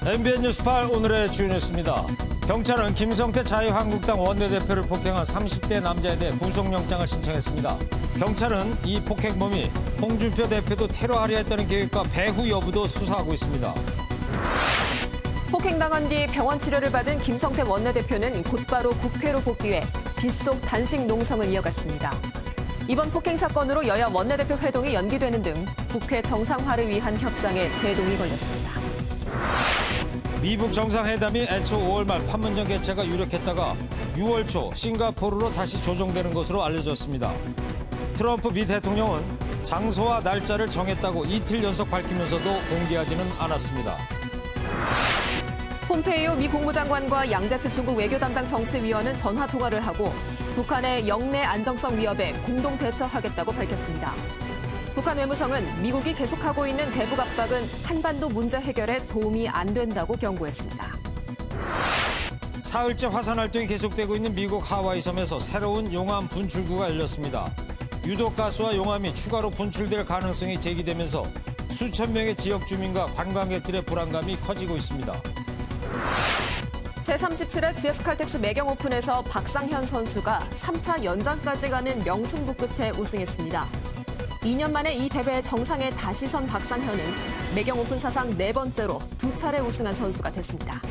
MBN 뉴스 8 오늘의 주인이었습니다. 경찰은 김성태 자유한국당 원내대표를 폭행한 30대 남자에 대해 구속영장을 신청했습니다. 경찰은 이 폭행범이 홍준표 대표도 테러하려 했다는 계획과 배후 여부도 수사하고 있습니다. 폭행당한 뒤 병원 치료를 받은 김성태 원내대표는 곧바로 국회로 복귀해 빗속 단식 농성을 이어갔습니다. 이번 폭행 사건으로 여야 원내대표 회동이 연기되는 등 국회 정상화를 위한 협상에 제동이 걸렸습니다. 미북 정상회담이 애초 5월 말 판문점 개최가 유력했다가 6월 초 싱가포르로 다시 조정되는 것으로 알려졌습니다. 트럼프 미 대통령은 장소와 날짜를 정했다고 이틀 연속 밝히면서도 공개하지는 않았습니다. 폼페이오 미 국무장관과 양자치 중국 외교 담당 정치위원은 전화 통화를 하고 북한의 영내 안정성 위협에 공동 대처하겠다고 밝혔습니다. 북한 외무성은 미국이 계속하고 있는 대북 압박은 한반도 문제 해결에 도움이 안 된다고 경고했습니다. 사흘째 화산 활동이 계속되고 있는 미국 하와이 섬에서 새로운 용암 분출구가 열렸습니다. 유독가스와 용암이 추가로 분출될 가능성이 제기되면서 수천 명의 지역 주민과 관광객들의 불안감이 커지고 있습니다. 제37회 GS칼텍스 매경 오픈에서 박상현 선수가 3차 연장까지 가는 명승부 끝에 우승했습니다. 2년 만에 이 대회 정상에 다시 선 박상현은 매경 오픈 사상 4번째로 2차례 우승한 선수가 됐습니다.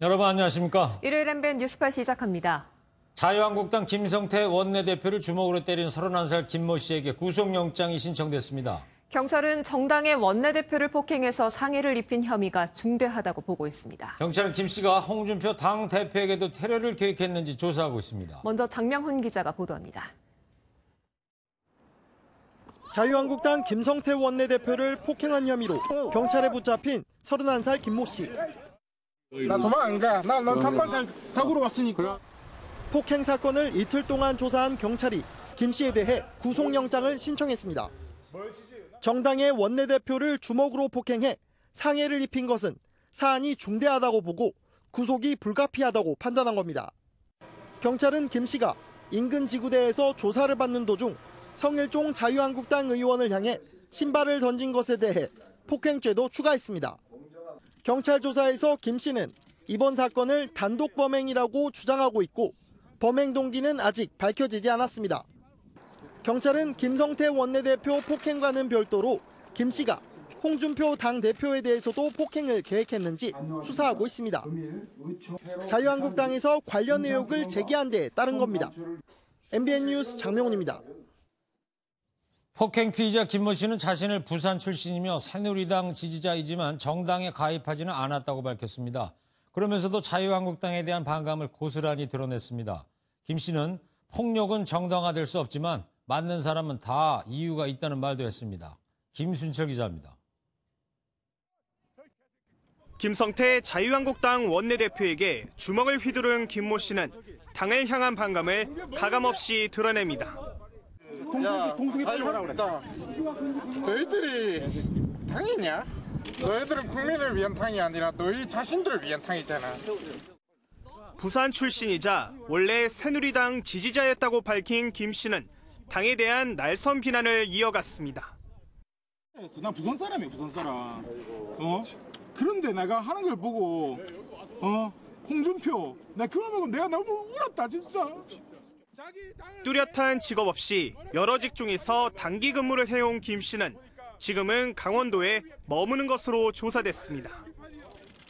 여러분 안녕하십니까? 일요일 MBN 뉴스8 시작합니다. 자유한국당 김성태 원내대표를 주먹으로 때린 31살 김모 씨에게 구속영장이 신청됐습니다. 경찰은 정당의 원내대표를 폭행해서 상해를 입힌 혐의가 중대하다고 보고 있습니다. 경찰은 김 씨가 홍준표 당대표에게도 테러를 계획했는지 조사하고 있습니다. 먼저 장명훈 기자가 보도합니다. 자유한국당 김성태 원내대표를 폭행한 혐의로 경찰에 붙잡힌 31살 김모 씨. 나 도망 안 가. 나 탑방까지 타고로 왔으니까. 폭행 사건을 이틀 동안 조사한 경찰이 김 씨에 대해 구속영장을 신청했습니다. 정당의 원내대표를 주먹으로 폭행해 상해를 입힌 것은 사안이 중대하다고 보고 구속이 불가피하다고 판단한 겁니다. 경찰은 김 씨가 인근 지구대에서 조사를 받는 도중 성일종 자유한국당 의원을 향해 신발을 던진 것에 대해 폭행죄도 추가했습니다. 경찰 조사에서 김 씨는 이번 사건을 단독 범행이라고 주장하고 있고 범행 동기는 아직 밝혀지지 않았습니다. 경찰은 김성태 원내대표 폭행과는 별도로 김 씨가 홍준표 당대표에 대해서도 폭행을 계획했는지 수사하고 있습니다. 자유한국당에서 관련 의혹을 제기한 데에 따른 겁니다. MBN 뉴스 장명훈입니다. 폭행 피의자 김모 씨는 자신을 부산 출신이며 새누리당 지지자이지만 정당에 가입하지는 않았다고 밝혔습니다. 그러면서도 자유한국당에 대한 반감을 고스란히 드러냈습니다. 김 씨는 폭력은 정당화될 수 없지만 맞는 사람은 다 이유가 있다는 말도 했습니다. 김순철 기자입니다. 김성태 자유한국당 원내대표에게 주먹을 휘두른 김모 씨는 당을 향한 반감을 가감없이 드러냅니다. 야, 빨리 오라 그랬다. 너희들이 당이냐? 너희들은 국민을 위한 당이 아니라 너희 자신들을 위한 당이잖아. 부산 출신이자 원래 새누리당 지지자였다고 밝힌 김 씨는 당에 대한 날선 비난을 이어갔습니다. 나 부산 사람이야, 부산 사람. 그런데 내가 하는 걸 보고 홍준표, 나 그걸 보고 내가 너무 울었다 진짜. 뚜렷한 직업 없이 여러 직종에서 단기 근무를 해온 김 씨는 지금은 강원도에 머무는 것으로 조사됐습니다.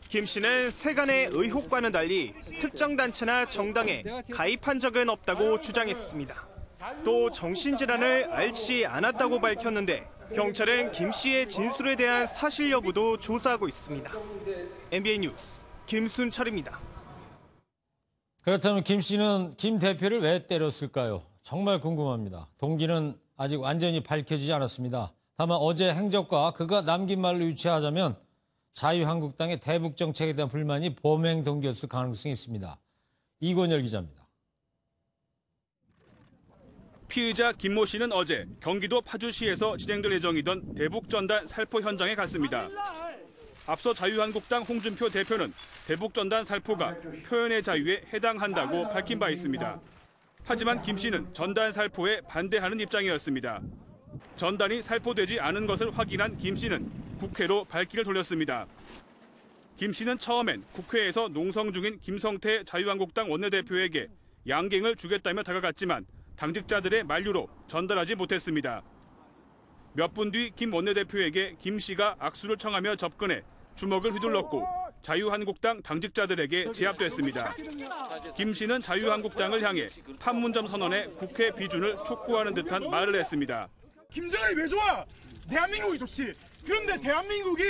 김 씨는 세간의 의혹과는 달리 특정 단체나 정당에 가입한 적은 없다고 주장했습니다. 또 정신질환을 앓지 않았다고 밝혔는데 경찰은 김 씨의 진술에 대한 사실 여부도 조사하고 있습니다. MBN 뉴스 김순철입니다. 그렇다면 김 씨는 김 대표를 왜 때렸을까요? 정말 궁금합니다. 동기는 아직 완전히 밝혀지지 않았습니다. 다만 어제 행적과 그가 남긴 말로 유추하자면 자유한국당의 대북 정책에 대한 불만이 범행 동기였을 가능성이 있습니다. 이권열 기자입니다. 피의자 김모 씨는 어제 경기도 파주시에서 진행될 예정이던 대북전단 살포 현장에 갔습니다. 앞서 자유한국당 홍준표 대표는 대북전단 살포가 표현의 자유에 해당한다고 밝힌 바 있습니다. 하지만 김 씨는 전단 살포에 반대하는 입장이었습니다. 전단이 살포되지 않은 것을 확인한 김 씨는 국회로 발길을 돌렸습니다. 김 씨는 처음엔 국회에서 농성 중인 김성태 자유한국당 원내대표에게 양갱을 주겠다며 다가갔지만 당직자들의 만류로 전달하지 못했습니다. 몇 분 뒤 김 원내대표에게 김 씨가 악수를 청하며 접근해 주먹을 휘둘렀고 자유한국당 당직자들에게 제압됐습니다. 김 씨는 자유한국당을 향해 판문점 선언의 국회 비준을 촉구하는 듯한 말을 했습니다. 김정은이 왜 좋아? 대한민국이 좋지. 그런데 대한민국이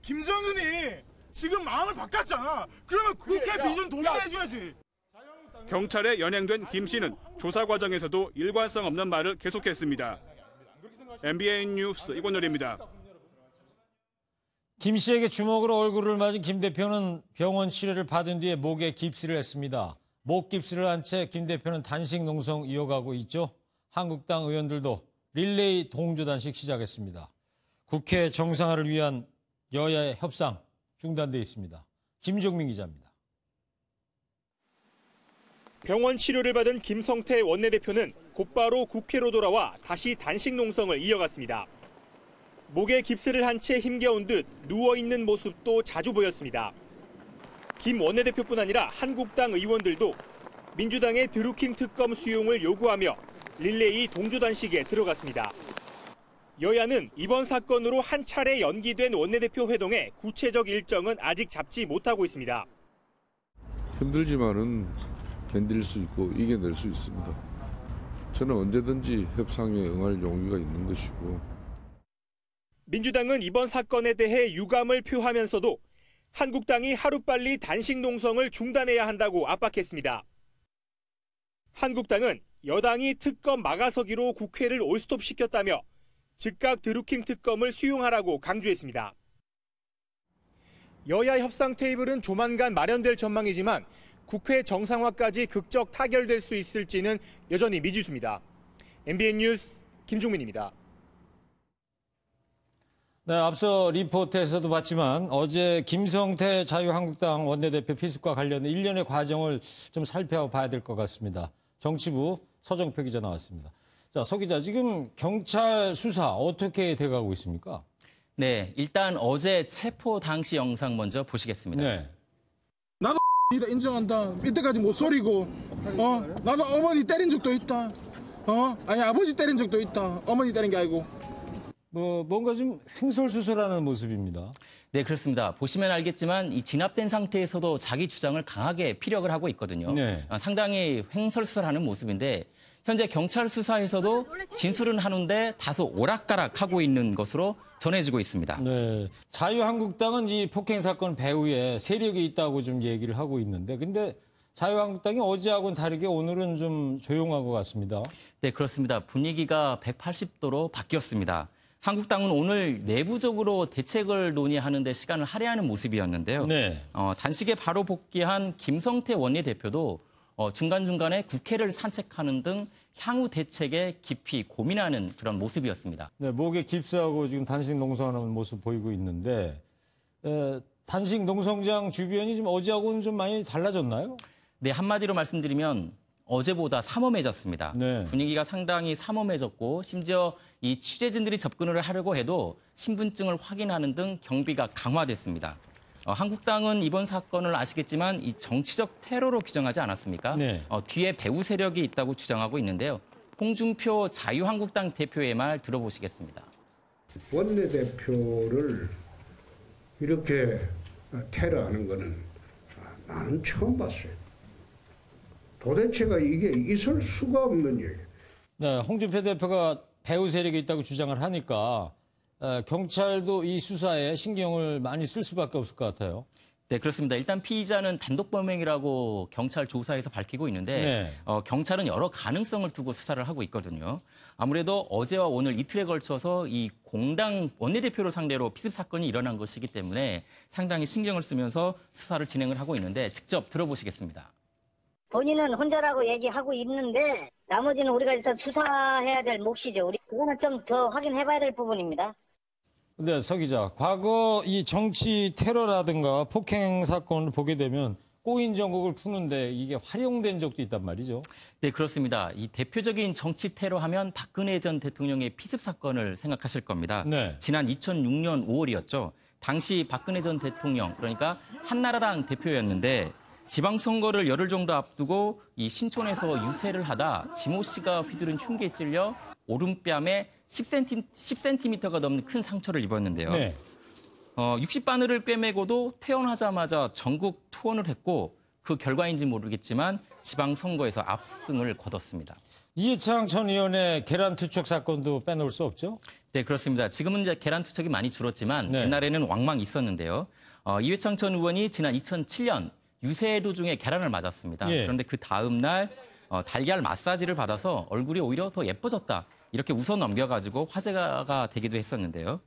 김정은이 지금 마음을 바꿨잖아. 그러면 국회 비준 동의해줘야지. 경찰에 연행된 김 씨는 조사 과정에서도 일관성 없는 말을 계속했습니다. MBN 뉴스 이권열입니다. 김 씨에게 주먹으로 얼굴을 맞은 김 대표는 병원 치료를 받은 뒤에 목에 깁스를 했습니다. 목 깁스를 한 채 김 대표는 단식 농성 이어가고 있죠. 한국당 의원들도 릴레이 동조단식 시작했습니다. 국회 정상화를 위한 여야의 협상 중단돼 있습니다. 김종민 기자입니다. 병원 치료를 받은 김성태 원내대표는 곧바로 국회로 돌아와 다시 단식 농성을 이어갔습니다. 목에 깁스를 한 채 힘겨운 듯 누워있는 모습도 자주 보였습니다. 김 원내대표뿐 아니라 한국당 의원들도 민주당의 드루킹 특검 수용을 요구하며 릴레이 동조단식에 들어갔습니다. 여야는 이번 사건으로 한 차례 연기된 원내대표 회동의 구체적 일정은 아직 잡지 못하고 있습니다. 힘들지만은 견딜 수 있고 이겨낼 수 있습니다. 저는 언제든지 협상에 응할 용의가 있는 것이고. 민주당은 이번 사건에 대해 유감을 표하면서도 한국당이 하루빨리 단식 농성을 중단해야 한다고 압박했습니다. 한국당은 여당이 특검 막아서기로 국회를 올스톱시켰다며 즉각 드루킹 특검을 수용하라고 강조했습니다. 여야 협상 테이블은 조만간 마련될 전망이지만 국회 정상화까지 극적 타결될 수 있을지는 여전히 미지수입니다. MBN 뉴스 김종민입니다. 네, 앞서 리포트에서도 봤지만 어제 김성태 자유한국당 원내대표 피습과 관련된 일련의 과정을 좀 살펴봐야 될 것 같습니다. 정치부 서정표 기자 나왔습니다. 자, 서 기자, 지금 경찰 수사 어떻게 돼가고 있습니까? 네, 일단 어제 체포 당시 영상 먼저 보시겠습니다. 네. 나도 이다 인정한다. 이때까지 못 소리고 나도 어머니 때린 적도 있다. 아니 아버지 때린 적도 있다. 어머니 때린 게 아니고. 뭔가 좀 횡설수설하는 모습입니다. 네, 그렇습니다. 보시면 알겠지만 이 진압된 상태에서도 자기 주장을 강하게 피력을 하고 있거든요. 네. 상당히 횡설수설하는 모습인데 현재 경찰 수사에서도 진술은 하는데 다소 오락가락하고 있는 것으로 전해지고 있습니다. 네, 자유한국당은 이 폭행 사건 배후에 세력이 있다고 좀 얘기를 하고 있는데, 근데 자유한국당이 어제하고는 다르게 오늘은 좀 조용한 것 같습니다. 네, 그렇습니다. 분위기가 180도로 바뀌었습니다. 한국당은 오늘 내부적으로 대책을 논의하는 데 시간을 할애하는 모습이었는데요. 네. 단식에 바로 복귀한 김성태 원내대표도 중간중간에 국회를 산책하는 등 향후 대책에 깊이 고민하는 그런 모습이었습니다. 네, 목에 깁스하고 지금 단식 농성하는 모습 보이고 있는데 단식 농성장 주변이 지금 어제하고는 좀 많이 달라졌나요? 네, 한마디로 말씀드리면 어제보다 삼엄해졌습니다. 네. 분위기가 상당히 삼엄해졌고 심지어 이 취재진들이 접근을 하려고 해도 신분증을 확인하는 등 경비가 강화됐습니다. 한국당은 이번 사건을 아시겠지만 이 정치적 테러로 규정하지 않았습니까? 네. 뒤에 배후 세력이 있다고 주장하고 있는데요. 홍준표 자유한국당 대표의 말 들어보시겠습니다. 원내대표를 이렇게 테러하는 거는 나는 처음 봤어요. 도대체가 이게 있을 수가 없는 얘기예요. 네, 홍준표 대표가 배후 세력이 있다고 주장을 하니까 경찰도 이 수사에 신경을 많이 쓸 수밖에 없을 것 같아요. 네, 그렇습니다. 일단 피의자는 단독 범행이라고 경찰 조사에서 밝히고 있는데 네. 경찰은 여러 가능성을 두고 수사를 하고 있거든요. 아무래도 어제와 오늘 이틀에 걸쳐서 이 공당 원내대표를 상대로 피습 사건이 일어난 것이기 때문에 상당히 신경을 쓰면서 수사를 진행을 하고 있는데 직접 들어보시겠습니다. 본인은 혼자라고 얘기하고 있는데 나머지는 우리가 일단 수사해야 될 몫이죠. 우리 그거는 좀 더 확인해봐야 될 부분입니다. 네, 서 기자, 과거 이 정치 테러라든가 폭행 사건을 보게 되면 꼬인 전국을 푸는데 이게 활용된 적도 있단 말이죠. 네, 그렇습니다. 이 대표적인 정치 테러 하면 박근혜 전 대통령의 피습 사건을 생각하실 겁니다. 네. 지난 2006년 5월이었죠. 당시 박근혜 전 대통령, 그러니까 한나라당 대표였는데 지방선거를 열흘 정도 앞두고 이 신촌에서 유세를 하다 지모 씨가 휘두른 흉기에 찔려 오른뺨에 10cm가 넘는 큰 상처를 입었는데요. 네. 60바늘을 꿰매고도 퇴원하자마자 전국 투혼을 했고 그 결과인지 모르겠지만 지방선거에서 압승을 거뒀습니다. 이해창 전 의원의 계란 투척 사건도 빼놓을 수 없죠? 네, 그렇습니다. 지금은 이제 계란 투척이 많이 줄었지만 네. 옛날에는 왕망 있었는데요. 이해창 전 의원이 지난 2007년 유세 도중에 계란을 맞았습니다. 예. 그런데 그 다음 날 달걀 마사지를 받아서 얼굴이 오히려 더 예뻐졌다. 이렇게 웃어 넘겨가지고 화제가 되기도 했었는데요.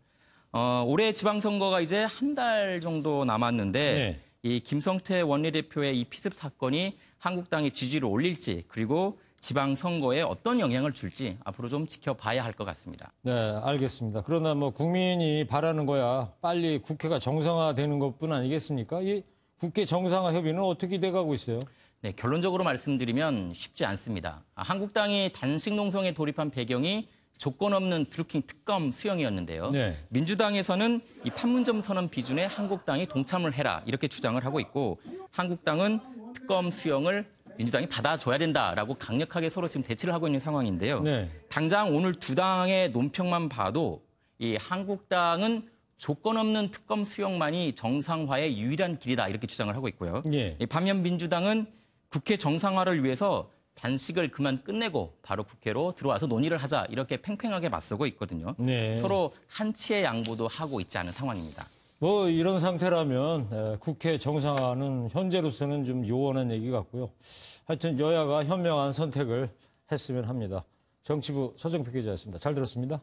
올해 지방선거가 이제 한 달 정도 남았는데 네. 이 김성태 원내대표의 이 피습 사건이 한국당의 지지를 올릴지 그리고 지방선거에 어떤 영향을 줄지 앞으로 좀 지켜봐야 할 것 같습니다. 네, 알겠습니다. 그러나 뭐 국민이 바라는 거야 빨리 국회가 정상화되는 것뿐 아니겠습니까? 이 국회 정상화 협의는 어떻게 돼가고 있어요? 네, 결론적으로 말씀드리면 쉽지 않습니다. 한국당이 단식 농성에 돌입한 배경이 조건 없는 드루킹 특검 수용이었는데요. 네. 민주당에서는 이 판문점 선언 비준에 한국당이 동참을 해라 이렇게 주장을 하고 있고 한국당은 특검 수용을 민주당이 받아줘야 된다라고 강력하게 서로 지금 대치를 하고 있는 상황인데요. 네. 당장 오늘 두 당의 논평만 봐도 이 한국당은 조건 없는 특검 수용만이 정상화의 유일한 길이다 이렇게 주장을 하고 있고요. 예. 반면 민주당은 국회 정상화를 위해서 단식을 그만 끝내고 바로 국회로 들어와서 논의를 하자 이렇게 팽팽하게 맞서고 있거든요. 네. 서로 한치의 양보도 하고 있지 않은 상황입니다. 뭐 이런 상태라면 국회 정상화는 현재로서는 좀 요원한 얘기 같고요. 하여튼 여야가 현명한 선택을 했으면 합니다. 정치부 서정표 기자였습니다. 잘 들었습니다.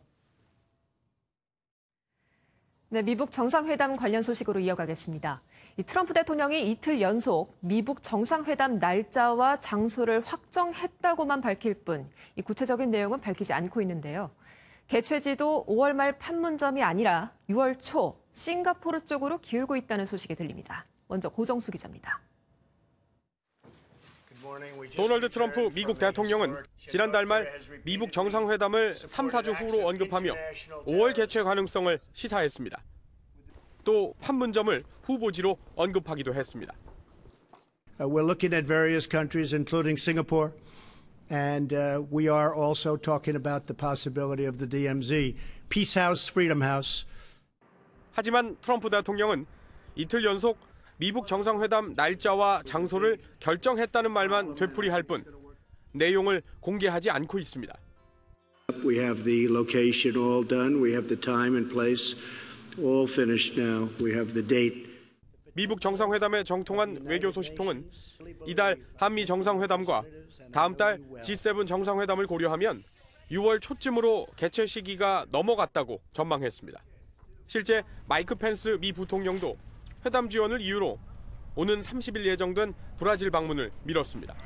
네, 미북 정상회담 관련 소식으로 이어가겠습니다. 이 트럼프 대통령이 이틀 연속 미북 정상회담 날짜와 장소를 확정했다고만 밝힐 뿐 이 구체적인 내용은 밝히지 않고 있는데요. 개최지도 5월 말 판문점이 아니라 6월 초 싱가포르 쪽으로 기울고 있다는 소식이 들립니다. 먼저 고정수 기자입니다. 도널드 트럼프 미국 대통령은 지난달 말 미북 정상회담을 3, 4주 후로 언급하며 5월 개최 가능성을 시사했습니다. 또 판문점을 후보지로 언급하기도 했습니다. We're looking at various countries, including Singapore, and we are also talking about the possibility of the DMZ, Peace House, Freedom House. 하지만 트럼프 대통령은 이틀 연속 미북 정상회담 날짜와 장소를 결정했다는 말만 되풀이할 뿐 내용을 공개하지 않고 있습니다. We have the location all done. We have the time and place all finished now. We have the date. 미북 정상회담에 정통한 외교 소식통은 이달 한미 정상회담과 다음 달 G7 정상회담을 고려하면 6월 초쯤으로 개최 시기가 넘어갔다고 전망했습니다. 실제 마이크 펜스 미 부통령도 회담 지원을 이유로 오는 30일 예정된 브라질 방문을 미뤘습니다.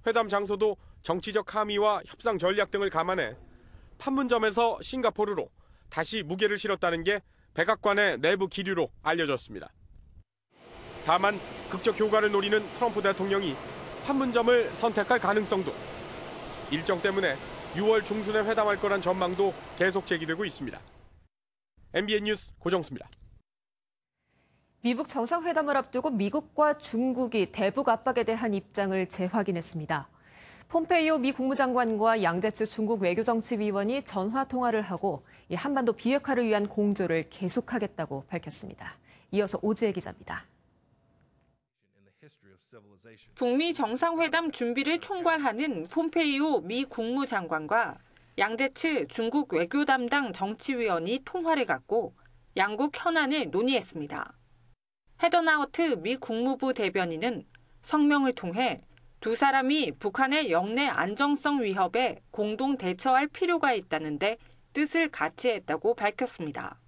회담 장소도 정치적 함의와 협상 전략 등을 감안해 판문점에서 싱가포르로 다시 무게를 실었다는 게 백악관의 내부 기류로 알려졌습니다. 다만 극적 효과를 노리는 트럼프 대통령이 판문점을 선택할 가능성도 일정 때문에 6월 중순에 회담할 거란 전망도 계속 제기되고 있습니다. MBN 뉴스 고정수입니다. 미북 정상회담을 앞두고 미국과 중국이 대북 압박에 대한 입장을 재확인했습니다. 폼페이오 미 국무장관과 양재츠 중국 외교정치위원이 전화 통화를 하고 이 한반도 비핵화를 위한 공조를 계속하겠다고 밝혔습니다. 이어서 오지혜 기자입니다. 북미 정상회담 준비를 총괄하는 폼페이오 미 국무장관과 양재츠 중국 외교 담당 정치위원이 통화를 갖고 양국 현안을 논의했습니다. 헤더나우트 미 국무부 대변인은 성명을 통해 두 사람이 북한의 영내 안정성 위협에 공동 대처할 필요가 있다는데 뜻을 같이 했다고 밝혔습니다.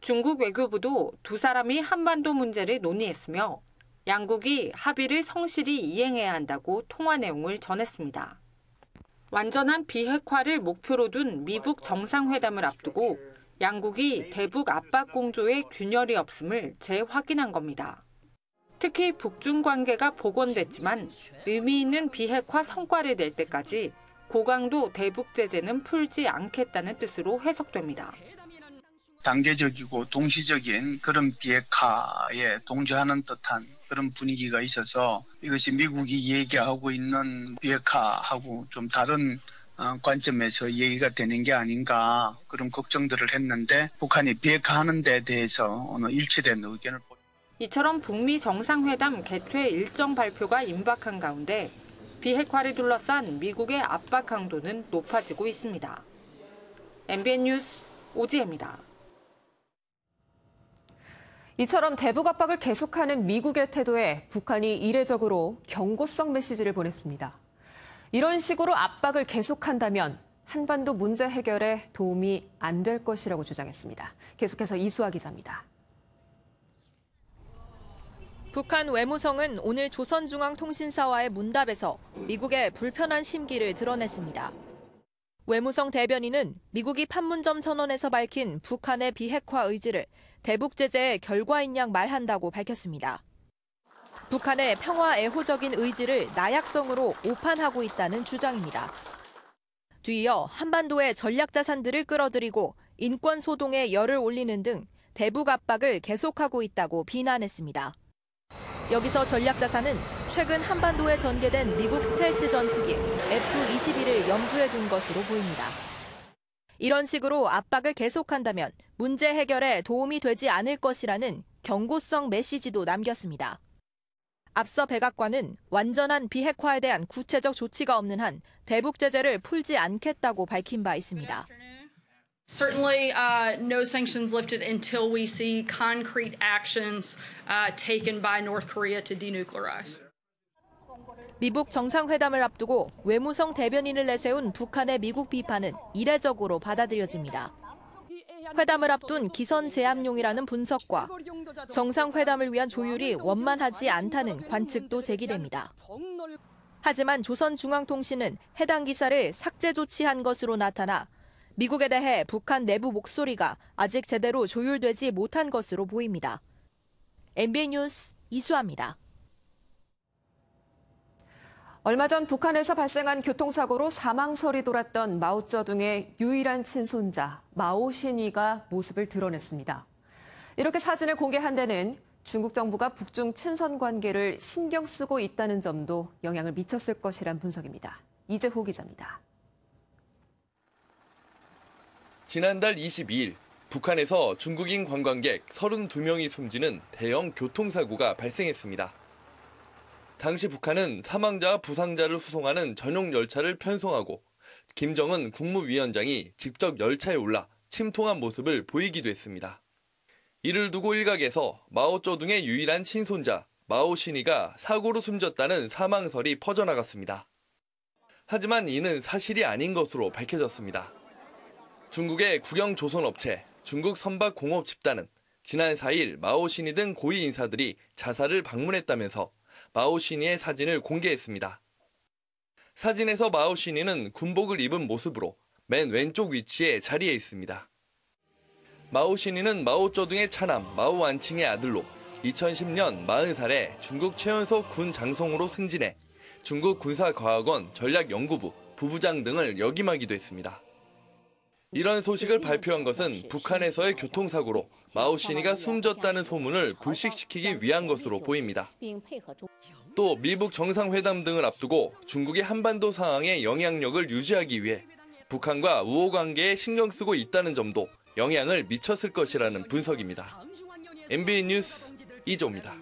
중국 외교부도 두 사람이 한반도 문제를 논의했으며 양국이 합의를 성실히 이행해야 한다고 통화 내용을 전했습니다. 완전한 비핵화를 목표로 둔 미북 정상회담을 앞두고 양국이 대북 압박 공조에 균열이 없음을 재확인한 겁니다. 특히 북중 관계가 복원됐지만 의미 있는 비핵화 성과를 낼 때까지 고강도 대북 제재는 풀지 않겠다는 뜻으로 해석됩니다. 단계적이고 동시적인 그런 비핵화에 동조하는 듯한 그런 분위기가 있어서 이것이 미국이 얘기하고 있는 비핵화하고 좀 다른 관점에서 얘기가 되는 게 아닌가 그런 걱정들을 했는데 북한이 비핵화하는 데 대해서 어느 일치된 의견을 이처럼 북미 정상회담 개최 일정 발표가 임박한 가운데 비핵화를 둘러싼 미국의 압박 강도는 높아지고 있습니다. MBN 뉴스 오지혜입니다. 이처럼 대북 압박을 계속하는 미국의 태도에 북한이 이례적으로 경고성 메시지를 보냈습니다. 이런 식으로 압박을 계속한다면 한반도 문제 해결에 도움이 안 될 것이라고 주장했습니다. 계속해서 이수아 기자입니다. 북한 외무성은 오늘 조선중앙통신사와의 문답에서 미국의 불편한 심기를 드러냈습니다. 외무성 대변인은 미국이 판문점 선언에서 밝힌 북한의 비핵화 의지를 대북 제재의 결과인 양 말한다고 밝혔습니다. 북한의 평화 애호적인 의지를 나약성으로 오판하고 있다는 주장입니다. 뒤이어 한반도의 전략 자산들을 끌어들이고 인권 소동에 열을 올리는 등 대북 압박을 계속하고 있다고 비난했습니다. 여기서 전략 자산은 최근 한반도에 전개된 미국 스텔스 전투기 F-22를 염두에 둔 것으로 보입니다. 이런 식으로 압박을 계속한다면 문제 해결에 도움이 되지 않을 것이라는 경고성 메시지도 남겼습니다. 앞서 백악관은 완전한 비핵화에 대한 구체적 조치가 없는 한 대북 제재를 풀지 않겠다고 밝힌 바 있습니다. Certainly, no sanctions lifted until we see concrete actions taken by North Korea to denuclearize. 미북 정상회담을 앞두고 외무성 대변인을 내세운 북한의 미국 비판은 이례적으로 받아들여집니다. 회담을 앞둔 기선 제압용이라는 분석과 정상회담을 위한 조율이 원만하지 않다는 관측도 제기됩니다. 하지만 조선중앙통신은 해당 기사를 삭제 조치한 것으로 나타나 미국에 대해 북한 내부 목소리가 아직 제대로 조율되지 못한 것으로 보입니다. MBN 뉴스 이수아입니다. 얼마 전 북한에서 발생한 교통사고로 사망설이 돌았던 마오쩌둥의 유일한 친손자 마오신이가 모습을 드러냈습니다. 이렇게 사진을 공개한 데는 중국 정부가 북중 친선 관계를 신경 쓰고 있다는 점도 영향을 미쳤을 것이란 분석입니다. 이재호 기자입니다. 지난달 22일 북한에서 중국인 관광객 32명이 숨지는 대형 교통사고가 발생했습니다. 당시 북한은 사망자와 부상자를 후송하는 전용 열차를 편성하고 김정은 국무위원장이 직접 열차에 올라 침통한 모습을 보이기도 했습니다. 이를 두고 일각에서 마오쩌둥의 유일한 친손자 마오신이가 사고로 숨졌다는 사망설이 퍼져나갔습니다. 하지만 이는 사실이 아닌 것으로 밝혀졌습니다. 중국의 국영조선업체 중국선박공업 집단은 지난 4일 마오신이 등 고위 인사들이 자사를 방문했다면서 마오신이의 사진을 공개했습니다. 사진에서 마오신이는 군복을 입은 모습으로 맨 왼쪽 위치에 자리해 있습니다. 마오신이는 마오쩌둥의 차남 마오완칭의 아들로 2010년 40살에 중국 최연소 군 장성으로 승진해 중국 군사과학원 전략연구부 부부장 등을 역임하기도 했습니다. 이런 소식을 발표한 것은 북한에서의 교통사고로 마오신이가 숨졌다는 소문을 불식시키기 위한 것으로 보입니다. 또 미북 정상회담 등을 앞두고 중국의 한반도 상황에 영향력을 유지하기 위해 북한과 우호 관계에 신경 쓰고 있다는 점도 영향을 미쳤을 것이라는 분석입니다. MBN 뉴스 이조입니다.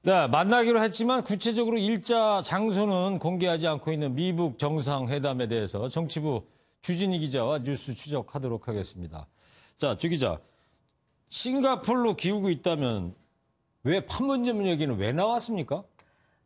네, 만나기로 했지만 구체적으로 일자 장소는 공개하지 않고 있는 미북 정상회담에 대해서 정치부 주진희 기자와 뉴스 추적하도록 하겠습니다. 자, 주 기자, 싱가포르로 기우고 있다면 왜 판문점 얘기는 왜 나왔습니까?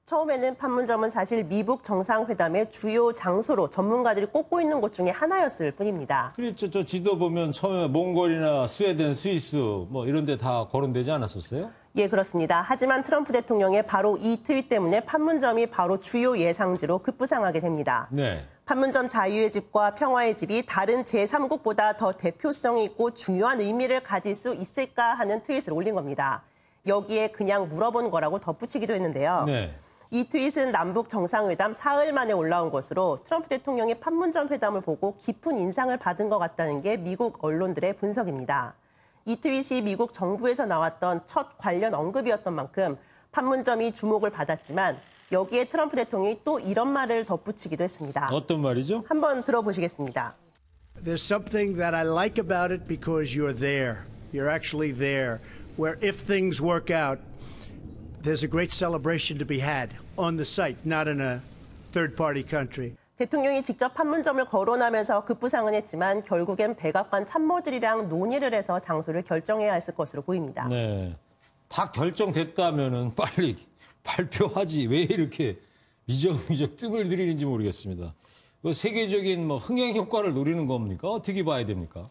처음에는 판문점은 사실 미북 정상회담의 주요 장소로 전문가들이 꼽고 있는 곳 중에 하나였을 뿐입니다. 그렇죠. 저 지도 보면 처음에 몽골이나 스웨덴, 스위스 뭐 이런 데 다 거론되지 않았었어요? 예, 그렇습니다. 하지만 트럼프 대통령의 바로 이 트윗 때문에 판문점이 바로 주요 예상지로 급부상하게 됩니다. 네. 판문점 자유의 집과 평화의 집이 다른 제3국보다 더 대표성이 있고 중요한 의미를 가질 수 있을까 하는 트윗을 올린 겁니다. 여기에 그냥 물어본 거라고 덧붙이기도 했는데요. 네. 이 트윗은 남북 정상회담 사흘 만에 올라온 것으로 트럼프 대통령이 판문점 회담을 보고 깊은 인상을 받은 것 같다는 게 미국 언론들의 분석입니다. 이 트윗이 미국 정부에서 나왔던 첫 관련 언급이었던 만큼 판문점이 주목을 받았지만 여기에 트럼프 대통령이 또 이런 말을 덧붙이기도 했습니다. 어떤 말이죠? 한번 들어보시겠습니다. There's something that I like about it because you're there. You're actually there. Where if things work out, there's a great celebration to be had on the site, not in a third-party country. 대통령이 직접 판문점을 거론하면서 급부상은 했지만 결국엔 백악관 참모들이랑 논의를 해서 장소를 결정해야 했을 것으로 보입니다. 네. 다 결정됐다면은 빨리 발표하지. 왜 이렇게 미적미적 뜸을 들이는지 모르겠습니다. 그 세계적인 흥행 효과를 노리는 겁니까? 어떻게 봐야 됩니까?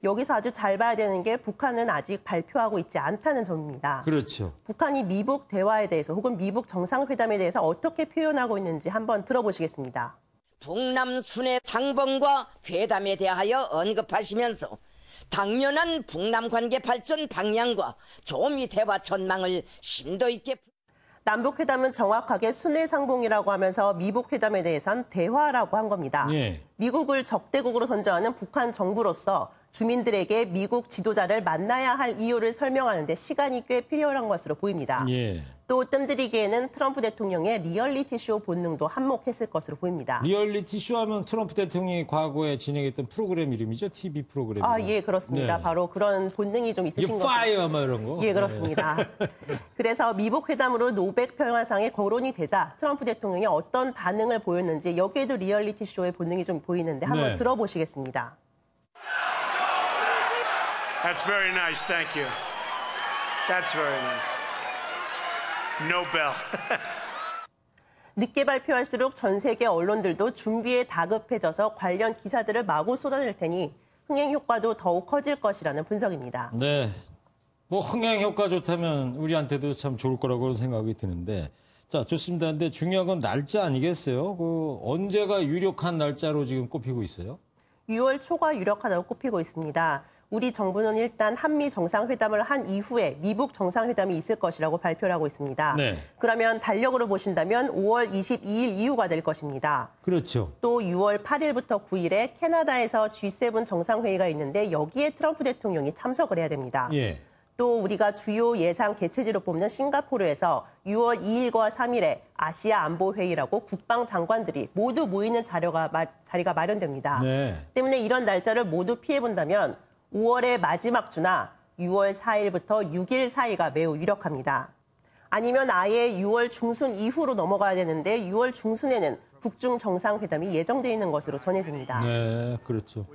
여기서 아주 잘 봐야 되는 게 북한은 아직 발표하고 있지 않다는 점입니다. 그렇죠. 북한이 미북 대화에 대해서 혹은 미북 정상회담에 대해서 어떻게 표현하고 있는지 한번 들어보시겠습니다. 북남 순회 상봉과 회담에 대하여 언급하시면서 당면한 북남 관계 발전 방향과 조미 대화 전망을 심도 있게 남북회담은 정확하게 순회상봉이라고 하면서 미북회담에 대해선 대화라고 한 겁니다. 예. 미국을 적대국으로 선정하는 북한 정부로서 주민들에게 미국 지도자를 만나야 할 이유를 설명하는 데 시간이 꽤 필요한 것으로 보입니다. 예. 또 뜸들이기에는 트럼프 대통령의 리얼리티쇼 본능도 한몫했을 것으로 보입니다. 리얼리티쇼 하면 트럼프 대통령이 과거에 진행했던 프로그램 이름이죠? TV 프로그램. 예, 그렇습니다. 네. 바로 그런 본능이 좀 있으신 You fire 막 이런 거. 예, 그렇습니다. 그래서 미북 회담으로 노벨 평화상에 거론이 되자 트럼프 대통령이 어떤 반응을 보였는지 여기에도 리얼리티쇼의 본능이 좀 보이는데 한번 들어보시겠습니다. That's very nice. Thank you. That's very nice. Nobel. 늦게 발표할수록 전 세계 언론들도 준비에 다급해져서 관련 기사들을 마구 쏟아낼 테니 흥행 효과도 더욱 커질 것이라는 분석입니다. 네. 흥행 효과 좋다면 우리한테도 참 좋을 거라고 생각이 드는데. 자, 좋습니다. 근데 중요한 건 날짜 아니겠어요? 언제가 유력한 날짜로 지금 꼽히고 있어요? 6월 초가 유력하다고 꼽히고 있습니다. 우리 정부는 일단 한미 정상회담을 한 이후에 미북 정상회담이 있을 것이라고 발표를 하고 있습니다. 네. 그러면 달력으로 보신다면 5월 22일 이후가 될 것입니다. 그렇죠. 또 6월 8일부터 9일에 캐나다에서 G7 정상회의가 있는데 여기에 트럼프 대통령이 참석을 해야 됩니다. 예. 또 우리가 주요 예상 개최지로 뽑는 싱가포르에서 6월 2일과 3일에 아시아 안보회의라고 국방장관들이 모두 모이는 자리가 마련됩니다. 네. 때문에 이런 날짜를 모두 피해본다면 5월의 마지막 주나 6월 4일부터 6일 사이가 매우 유력합니다. 아니면 아예 6월 중순 이후로 넘어가야 되는데 6월 중순에는 북중 정상회담이 예정돼 있는 것으로 전해집니다. 네, 그렇죠.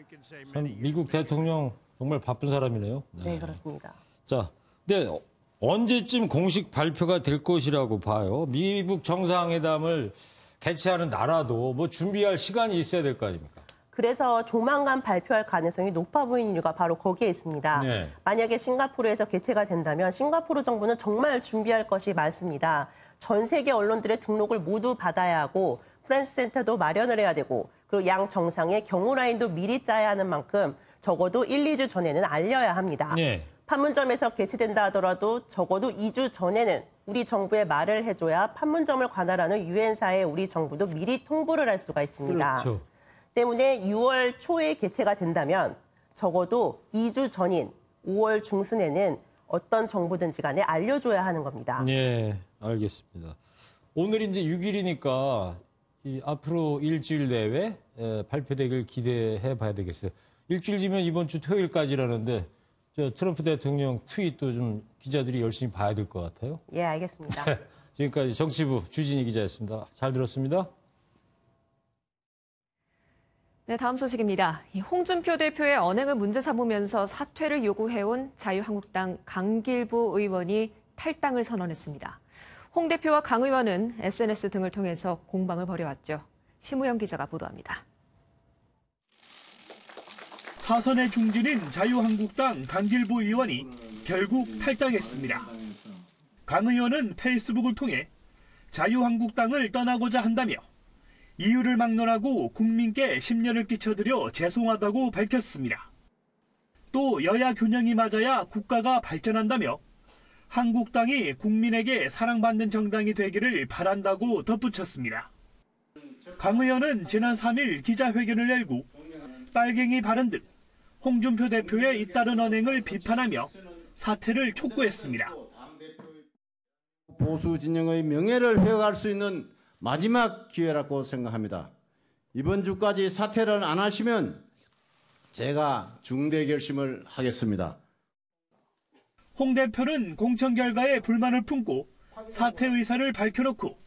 참 미국 대통령 정말 바쁜 사람이네요. 네, 그렇습니다. 자, 근데 언제쯤 공식 발표가 될 것이라고 봐요? 미국 정상회담을 개최하는 나라도 준비할 시간이 있어야 될 거 아닙니까? 그래서 조만간 발표할 가능성이 높아 보이는 이유가 바로 거기에 있습니다. 네. 만약에 싱가포르에서 개최가 된다면 싱가포르 정부는 정말 준비할 것이 많습니다. 전 세계 언론들의 등록을 모두 받아야 하고 프레스 센터도 마련을 해야 되고 그리고 양 정상의 경호 라인도 미리 짜야 하는 만큼 적어도 1, 2주 전에는 알려야 합니다. 네. 판문점에서 개최된다 하더라도 적어도 2주 전에는 우리 정부에 말을 해줘야 판문점을 관할하는 유엔사에 우리 정부도 미리 통보를 할 수가 있습니다. 그렇죠. 때문에 6월 초에 개최가 된다면 적어도 2주 전인 5월 중순에는 어떤 정부든지 간에 알려줘야 하는 겁니다. 네, 알겠습니다. 오늘이 이제 6일이니까 앞으로 일주일 내외 발표되길 기대해 봐야 되겠어요. 일주일 뒤면 이번 주 토요일까지라는데 트럼프 대통령 트윗도 좀 기자들이 열심히 봐야 될 것 같아요. 예, 알겠습니다. 지금까지 정치부 주진희 기자였습니다. 잘 들었습니다. 네, 다음 소식입니다. 홍준표 대표의 언행을 문제 삼으면서 사퇴를 요구해온 자유한국당 강길부 의원이 탈당을 선언했습니다. 홍 대표와 강 의원은 SNS 등을 통해서 공방을 벌여왔죠. 심우영 기자가 보도합니다. 사선의 중진인 자유한국당 강길부 의원이 결국 탈당했습니다. 강 의원은 페이스북을 통해 자유한국당을 떠나고자 한다며 이유를 막론하고 국민께 심려를 끼쳐드려 죄송하다고 밝혔습니다. 또 여야 균형이 맞아야 국가가 발전한다며 한국당이 국민에게 사랑받는 정당이 되기를 바란다고 덧붙였습니다. 강 의원은 지난 3일 기자회견을 열고 빨갱이 발언 등 홍준표 대표의 잇따른 언행을 비판하며 사퇴를 촉구했습니다. 보수 진영의 명예를 회복할 수 있는 마지막 기회라고 생각합니다. 이번 주까지 사퇴를 안 하시면 제가 중대 결심을 하겠습니다. 홍 대표는 공천 결과에 불만을 품고 사퇴 의사를 밝혀놓고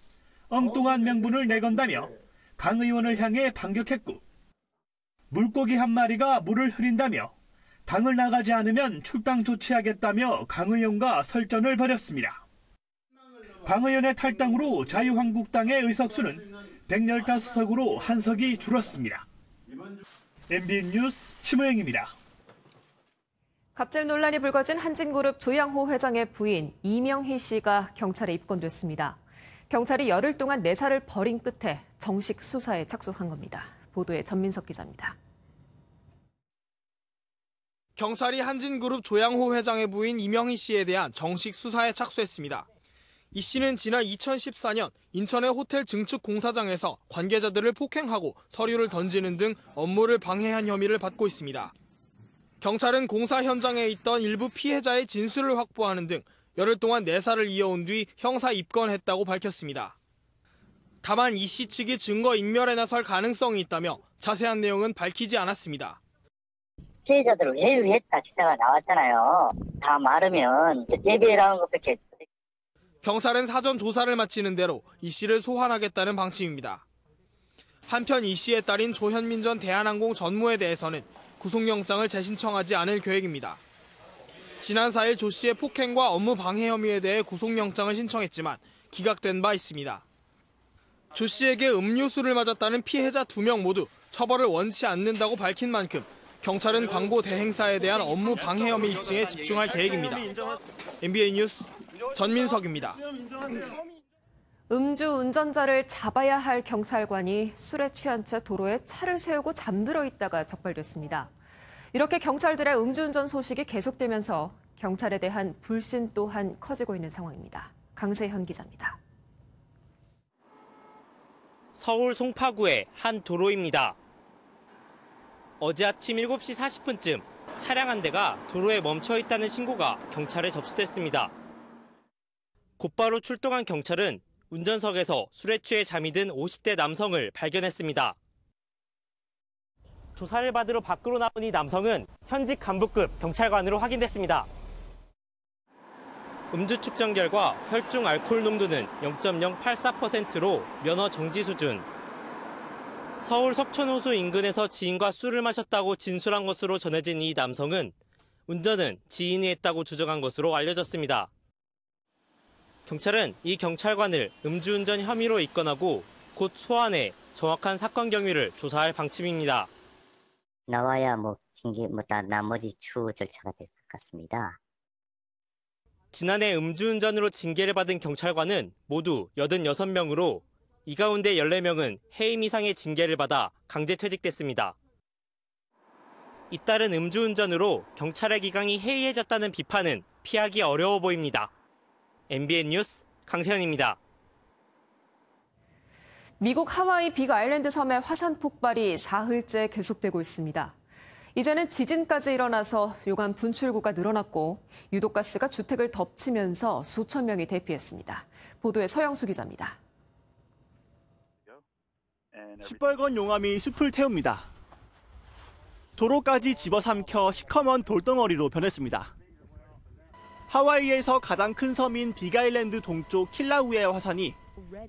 엉뚱한 명분을 내건다며 강 의원을 향해 반격했고 물고기 한 마리가 물을 흐린다며 당을 나가지 않으면 출당 조치하겠다며 강 의원과 설전을 벌였습니다. 강 의원의 탈당으로 자유한국당의 의석수는 115석으로 한 석이 줄었습니다. MBN 뉴스 심호영입니다. 갑질 논란이 불거진 한진그룹 조양호 회장의 부인 이명희 씨가 경찰에 입건됐습니다. 경찰이 열흘 동안 내사를 벌인 끝에 정식 수사에 착수한 겁니다. 보도에 전민석 기자입니다. 경찰이 한진그룹 조양호 회장의 부인 이명희 씨에 대한 정식 수사에 착수했습니다. 이 씨는 지난 2014년 인천의 호텔 증축 공사장에서 관계자들을 폭행하고 서류를 던지는 등 업무를 방해한 혐의를 받고 있습니다. 경찰은 공사 현장에 있던 일부 피해자의 진술을 확보하는 등 열흘 동안 내사를 이어온 뒤 형사 입건했다고 밝혔습니다. 다만 이 씨 측이 증거 인멸에 나설 가능성이 있다며 자세한 내용은 밝히지 않았습니다. 피해자들을 회유했다 기사가 나왔잖아요. 다 마르면 재배라는 것밖에. 경찰은 사전 조사를 마치는 대로 이 씨를 소환하겠다는 방침입니다. 한편 이 씨의 딸인 조현민 전 대한항공 전무에 대해서는 구속영장을 재신청하지 않을 계획입니다. 지난 4일 조 씨의 폭행과 업무 방해 혐의에 대해 구속영장을 신청했지만 기각된 바 있습니다. 조 씨에게 음료수를 맞았다는 피해자 2명 모두 처벌을 원치 않는다고 밝힌 만큼 경찰은 광고 대행사에 대한 업무 방해 혐의 입증에 집중할 계획입니다. MBN 뉴스 전민석입니다. 음주 운전자를 잡아야 할 경찰관이 술에 취한 채 도로에 차를 세우고 잠들어 있다가 적발됐습니다. 이렇게 경찰들의 음주운전 소식이 계속되면서 경찰에 대한 불신 또한 커지고 있는 상황입니다. 강세현 기자입니다. 서울 송파구의 한 도로입니다. 어제 아침 7시 40분쯤 차량 한 대가 도로에 멈춰 있다는 신고가 경찰에 접수됐습니다. 곧바로 출동한 경찰은 운전석에서 술에 취해 잠이 든 50대 남성을 발견했습니다. 조사를 받으러 밖으로 나온 이 남성은 현직 간부급 경찰관으로 확인됐습니다. 음주 측정 결과 혈중 알코올 농도는 0.084%로 면허 정지 수준. 서울 석촌호수 인근에서 지인과 술을 마셨다고 진술한 것으로 전해진 이 남성은 운전은 지인이 했다고 주장한 것으로 알려졌습니다. 경찰은 이 경찰관을 음주운전 혐의로 입건하고 곧 소환해 정확한 사건 경위를 조사할 방침입니다. 나와야 징계 나머지 추후 절차가 될 것 같습니다. 지난해 음주운전으로 징계를 받은 경찰관은 모두 86명으로 이 가운데 14명은 해임 이상의 징계를 받아 강제 퇴직됐습니다. 잇따른 음주운전으로 경찰의 기강이 해이해졌다는 비판은 피하기 어려워 보입니다. MBN 뉴스 강세현입니다. 미국 하와이 빅 아일랜드 섬의 화산 폭발이 사흘째 계속되고 있습니다. 이제는 지진까지 일어나서 요간 분출구가 늘어났고 유독가스가 주택을 덮치면서 수천 명이 대피했습니다. 보도에 서영수 기자입니다. 시뻘건 용암이 숲을 태웁니다. 도로까지 집어삼켜 시커먼 돌덩어리로 변했습니다. 하와이에서 가장 큰 섬인 빅아일랜드 동쪽 킬라우에의 화산이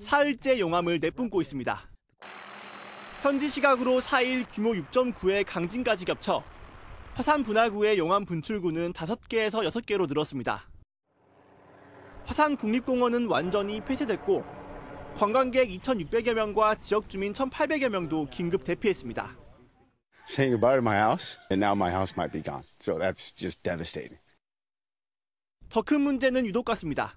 사흘째 용암을 내뿜고 있습니다. 현지 시각으로 4일 규모 6.9의 강진까지 겹쳐 화산 분화구의 용암 분출구는 5개에서 6개로 늘었습니다. 화산 국립공원은 완전히 폐쇄됐고 관광객 2,600여 명과 지역 주민 1,800여 명도 긴급 대피했습니다. Saying goodbye to my house, and now my house might be gone. So that's just devastating. 더 큰 문제는 유독가스입니다.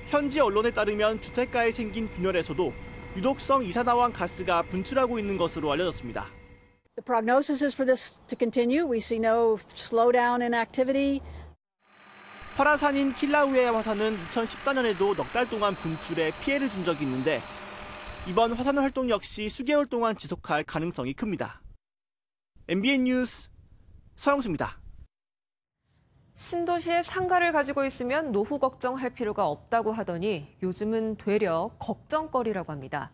현지 언론에 따르면 주택가에 생긴 균열에서도 유독성 이산화황 가스가 분출하고 있는 것으로 알려졌습니다. The prognosis is for this to continue. We see no slowdown in activity. 활화산인 킬라우에 화산은 2014년에도 넉 달 동안 분출에 피해를 준 적이 있는데 이번 화산 활동 역시 수개월 동안 지속할 가능성이 큽니다. MBN 뉴스 서영수입니다. 신도시에 상가를 가지고 있으면 노후 걱정할 필요가 없다고 하더니 요즘은 되려 걱정거리라고 합니다.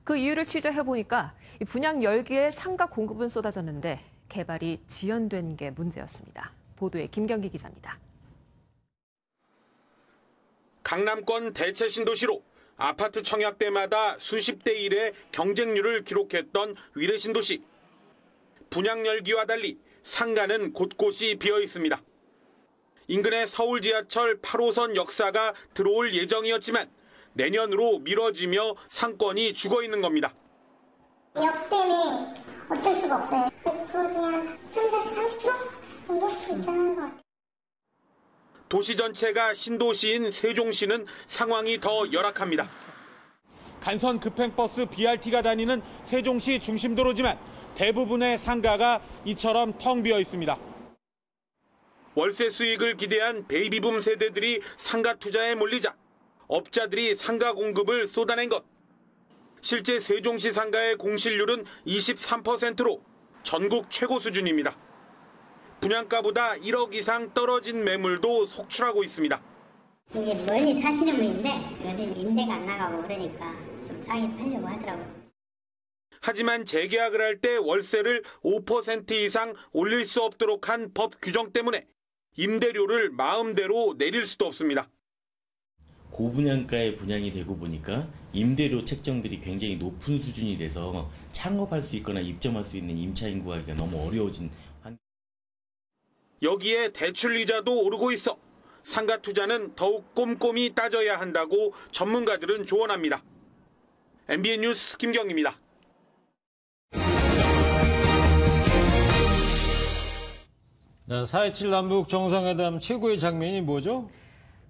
그 이유를 취재해보니까 분양 열기에 상가 공급은 쏟아졌는데 개발이 지연된 게 문제였습니다. 보도에 김경기 기자입니다. 강남권 대체 신도시로 아파트 청약대마다 수십 대 1의 경쟁률을 기록했던 위례 신도시. 분양 열기와 달리 상가는 곳곳이 비어 있습니다. 인근의 서울 지하철 8호선 역사가 들어올 예정이었지만 내년으로 미뤄지며 상권이 죽어 있는 겁니다. 역 때문에 어쩔 수가 없어요. 100% 중에 한 30% 정도 입장하는 것 같아요. 도시 전체가 신도시인 세종시는 상황이 더 열악합니다. 간선 급행버스 BRT가 다니는 세종시 중심도로지만 대부분의 상가가 이처럼 텅 비어 있습니다. 월세 수익을 기대한 베이비붐 세대들이 상가 투자에 몰리자 업자들이 상가 공급을 쏟아낸 것. 실제 세종시 상가의 공실률은 23%로 전국 최고 수준입니다. 분양가보다 1억 이상 떨어진 매물도 속출하고 있습니다. 이제 멀리 사시는 분인데 요즘 임대가 안 나가고 그러니까 좀 싸게 팔려고 하더라고요. 하지만 재계약을 할 때 월세를 5% 이상 올릴 수 없도록 한 법 규정 때문에 임대료를 마음대로 내릴 수도 없습니다. 고분양가에 분양이 되고 보니까 임대료 책정들이 굉장히 높은 수준이 돼서 창업할 수 있거나 입점할 수 있는 임차 인구가 너무 어려워진 여기에 대출 이자도 오르고 있어 상가 투자는 더욱 꼼꼼히 따져야 한다고 전문가들은 조언합니다. MBN 뉴스 김경입니다. 네, 4.27 남북 정상회담 최고의 장면이 뭐죠?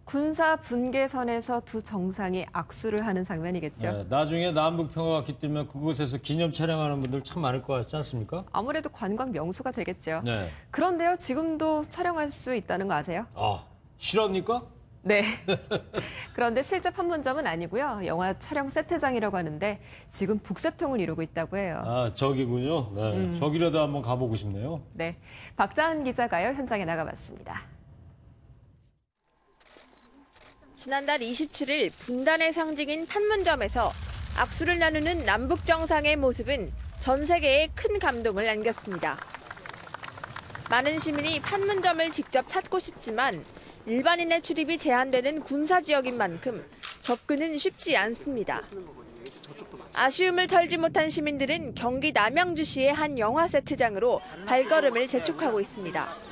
군사 분계선에서 두 정상이 악수를 하는 장면이겠죠. 네, 나중에 남북 평화가 깃들면 그곳에서 기념 촬영하는 분들 참 많을 것 같지 않습니까? 아무래도 관광 명소가 되겠죠. 네. 그런데요, 지금도 촬영할 수 있다는 거 아세요? 아, 실화입니까? 네. 그런데 실제 판문점은 아니고요. 영화 촬영 세트장이라고 하는데 지금 북새통을 이루고 있다고 해요. 아, 저기군요. 네, 저기라도 한번 가보고 싶네요. 네, 박자은 기자가요, 현장에 나가봤습니다. 지난달 27일 분단의 상징인 판문점에서 악수를 나누는 남북 정상의 모습은 전 세계에 큰 감동을 안겼습니다. 많은 시민이 판문점을 직접 찾고 싶지만 일반인의 출입이 제한되는 군사 지역인 만큼 접근은 쉽지 않습니다. 아쉬움을 털지 못한 시민들은 경기 남양주시의 한 영화 세트장으로 발걸음을 재촉하고 있습니다.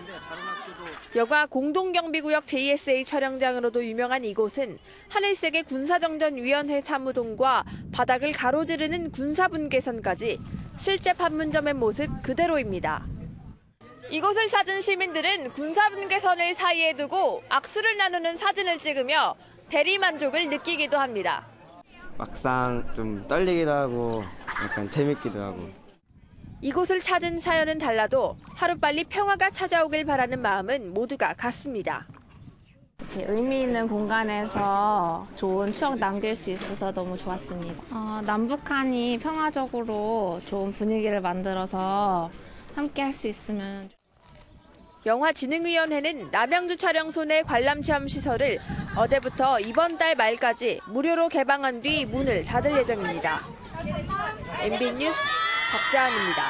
여가 공동경비구역 JSA 촬영장으로도 유명한 이곳은 하늘색의 군사정전위원회 사무동과 바닥을 가로지르는 군사분계선까지 실제 판문점의 모습 그대로입니다. 이곳을 찾은 시민들은 군사분계선을 사이에 두고 악수를 나누는 사진을 찍으며 대리만족을 느끼기도 합니다. 막상 좀 떨리기도 하고 약간 재밌기도 하고. 이곳을 찾은 사연은 달라도 하루빨리 평화가 찾아오길 바라는 마음은 모두가 같습니다. 의미 있는 공간에서 좋은 추억 남길 수 있어서 너무 좋았습니다. 남북한이 평화적으로 좋은 분위기를 만들어서 함께 할 수 있으면. 영화진흥위원회는 남양주 촬영소 내 관람체험시설을 어제부터 이번 달 말까지 무료로 개방한 뒤 문을 닫을 예정입니다. MBN 뉴스 박자은입니다.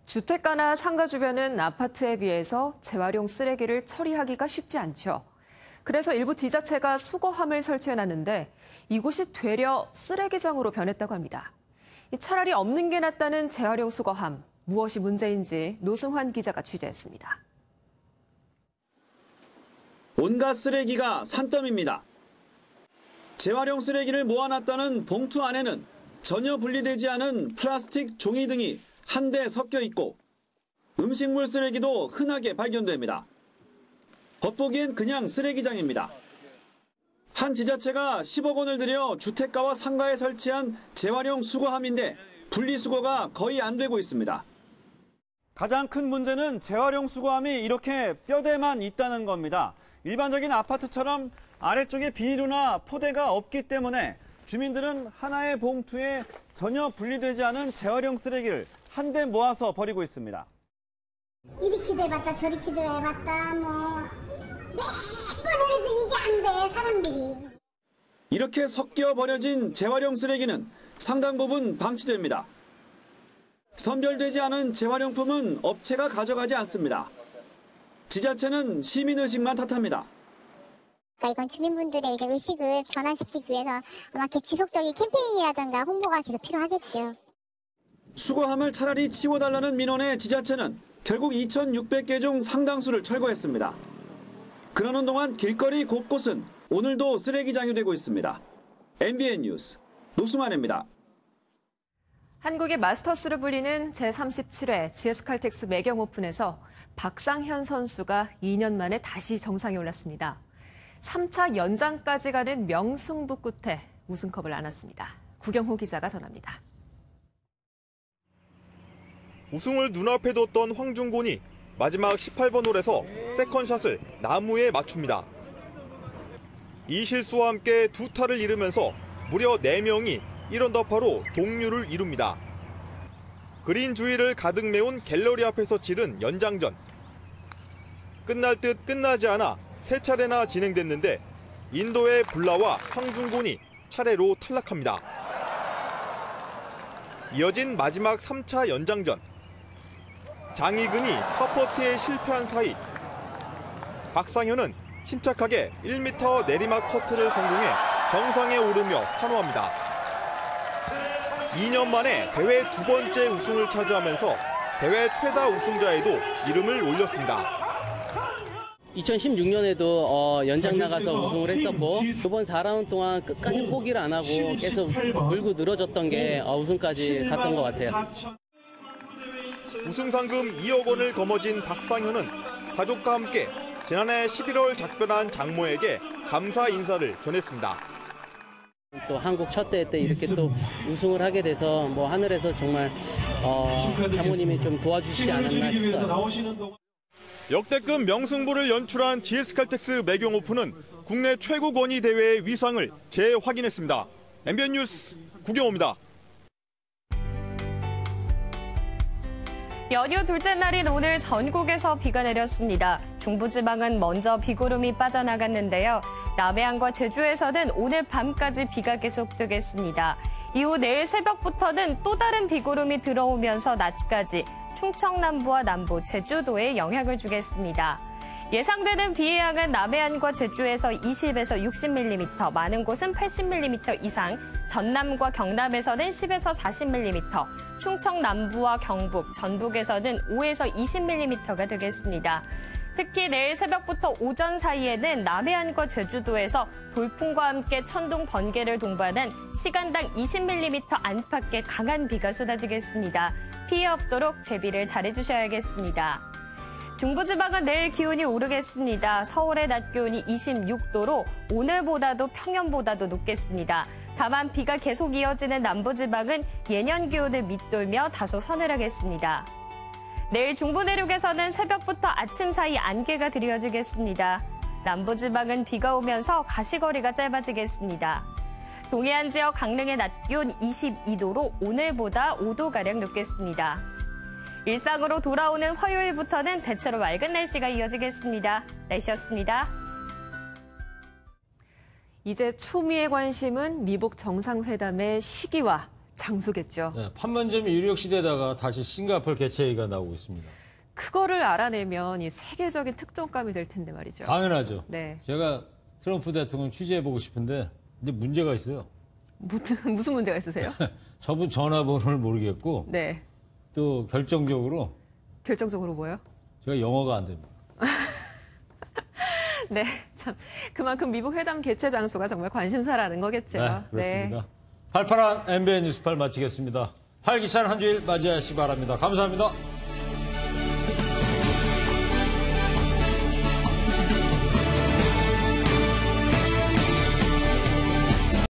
주택가나 상가 주변은 아파트에 비해서 재활용 쓰레기를 처리하기가 쉽지 않죠. 그래서 일부 지자체가 수거함을 설치해놨는데 이곳이 되려 쓰레기장으로 변했다고 합니다. 차라리 없는 게 낫다는 재활용 수거함, 무엇이 문제인지 노승환 기자가 취재했습니다. 온갖 쓰레기가 산더미입니다. 재활용 쓰레기를 모아놨다는 봉투 안에는 전혀 분리되지 않은 플라스틱 종이 등이 한데 섞여 있고 음식물 쓰레기도 흔하게 발견됩니다. 겉보기엔 그냥 쓰레기장입니다. 한 지자체가 10억 원을 들여 주택가와 상가에 설치한 재활용 수거함인데 분리수거가 거의 안 되고 있습니다. 가장 큰 문제는 재활용 수거함이 이렇게 뼈대만 있다는 겁니다. 일반적인 아파트처럼 아래쪽에 비닐이나 포대가 없기 때문에 주민들은 하나의 봉투에 전혀 분리되지 않은 재활용 쓰레기를 한데 모아서 버리고 있습니다. 이리 기도해봤다 저리 기도해봤다 몇 번을 해도 이게 안 돼 사람들이. 이렇게 섞여 버려진 재활용 쓰레기는 상당 부분 방치됩니다. 선별되지 않은 재활용품은 업체가 가져가지 않습니다. 지자체는 시민의식만 탓합니다. 이건 주민분들에게 의식을 전환시키기 위해서 아마 지속적인 캠페인이라든가 홍보가 계속 필요하겠죠. 수거함을 차라리 치워달라는 민원에 지자체는 결국 2,600개 중 상당수를 철거했습니다. 그러는 동안 길거리 곳곳은 오늘도 쓰레기장이 되고 있습니다. MBN 뉴스 노승환입니다. 한국의 마스터스로 불리는 제37회 GS칼텍스 매경 오픈에서 박상현 선수가 2년 만에 다시 정상에 올랐습니다. 3차 연장까지 가는 명승부 끝에 우승컵을 안았습니다. 구경호 기자가 전합니다. 우승을 눈앞에 뒀던 황중곤이 마지막 18번 홀에서 세컨샷을 나무에 맞춥니다. 이 실수와 함께 두 타를 잃으면서 무려 4명이 1언더파로 동률을 이룹니다. 그린 주위를 가득 메운 갤러리 앞에서 치른 연장전. 끝날 듯 끝나지 않아 3차례나 진행됐는데 인도의 불라와 황중곤이 차례로 탈락합니다. 이어진 마지막 3차 연장전. 장희근이 파퍼트에 실패한 사이 박상현은 침착하게 1m 내리막 퍼트를 성공해 정상에 오르며 환호합니다. 2년 만에 대회 2번째 우승을 차지하면서 대회 최다 우승자에도 이름을 올렸습니다. 2016년에도 연장 나가서 우승을 했었고 이번 4라운드 동안 끝까지 포기를 안 하고 계속 물고 늘어졌던 게 우승까지 갔던 것 같아요. 우승 상금 2억 원을 거머쥔 박상현은 가족과 함께 지난해 11월 작별한 장모에게 감사 인사를 전했습니다. 또 한국 첫 대회 때 이렇게 또 우승을 하게 돼서 하늘에서 정말 장모님이 좀 도와주시지 않았나 싶어요. 역대급 명승부를 연출한 GS칼텍스 매경 오픈은 국내 최고 권위 대회의 위상을 재확인했습니다. MBN 뉴스 구경호입니다. 연휴 둘째 날인 오늘 전국에서 비가 내렸습니다. 중부지방은 먼저 비구름이 빠져나갔는데요. 남해안과 제주에서는 오늘 밤까지 비가 계속되겠습니다. 이후 내일 새벽부터는 또 다른 비구름이 들어오면서 낮까지 충청 남부와 남부, 제주도에 영향을 주겠습니다. 예상되는 비의 양은 남해안과 제주에서 20에서 60mm, 많은 곳은 80mm 이상, 전남과 경남에서는 10에서 40mm, 충청 남부와 경북, 전북에서는 5에서 20mm가 되겠습니다. 특히 내일 새벽부터 오전 사이에는 남해안과 제주도에서 돌풍과 함께 천둥, 번개를 동반한 시간당 20mm 안팎의 강한 비가 쏟아지겠습니다. 피해 없도록 대비를 잘해주셔야겠습니다. 중부지방은 내일 기온이 오르겠습니다. 서울의 낮 기온이 26도로 오늘보다도 평년보다도 높겠습니다. 다만 비가 계속 이어지는 남부지방은 예년 기온을 밑돌며 다소 서늘하겠습니다. 내일 중부 내륙에서는 새벽부터 아침 사이 안개가 드리워지겠습니다. 남부지방은 비가 오면서 가시거리가 짧아지겠습니다. 동해안 지역 강릉의 낮 기온 22도로 오늘보다 5도가량 높겠습니다. 일상으로 돌아오는 화요일부터는 대체로 맑은 날씨가 이어지겠습니다. 날씨였습니다. 이제 초미의 관심은 미북 정상회담의 시기와 장소겠죠. 네, 판문점 유력시대다가 다시 싱가포르 개최 얘기가 나오고 있습니다. 그거를 알아내면 이 세계적인 특종감이 될 텐데 말이죠. 당연하죠. 네. 제가 트럼프 대통령 취재해보고 싶은데 근데 문제가 있어요. 무슨 문제가 있으세요? 저분 전화번호를 모르겠고 네. 또 결정적으로 뭐요? 제가 영어가 안 됩니다. 네, 참 그만큼 미북 회담 개최 장소가 정말 관심사라는 거겠죠. 네, 그렇습니다. 네. 팔팔한 MBN 뉴스팔 마치겠습니다. 활기찬 한 주일 맞이하시기 바랍니다. 감사합니다.